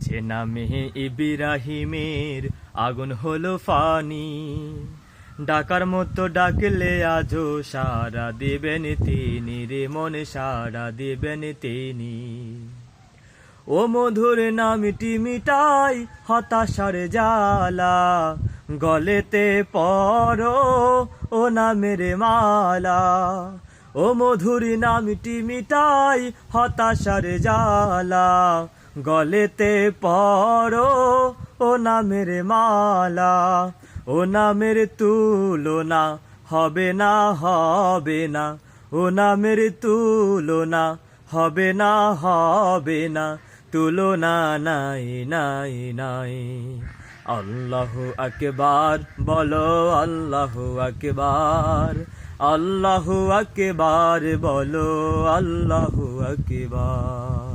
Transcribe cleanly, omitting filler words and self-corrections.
যে নামে ইব্রাহিমের আগুন হলো ফানি, ডাকার মতো ডাকলে আজও সাড়া দিবেন তিনি রে, মনে সাড়া দিবেন তিনি। ও মধুর নামটি মিটাই হতাশার জ্বালা, গলেতে পরো ও নামের মালা। ও মধুর নামটি মিটাই হতাশার জ্বালা, গলেতে পরো ও নামের মালা। ও নামের তুলনা হবে না, হবে না, ও নামের তুলনা হবে না, হবে না, তুলনা নাই নাই নাই। আল্লাহু আকবার বলো, আল্লাহু আকবার, আল্লাহু আকবার বলো, আল্লাহু আকবার।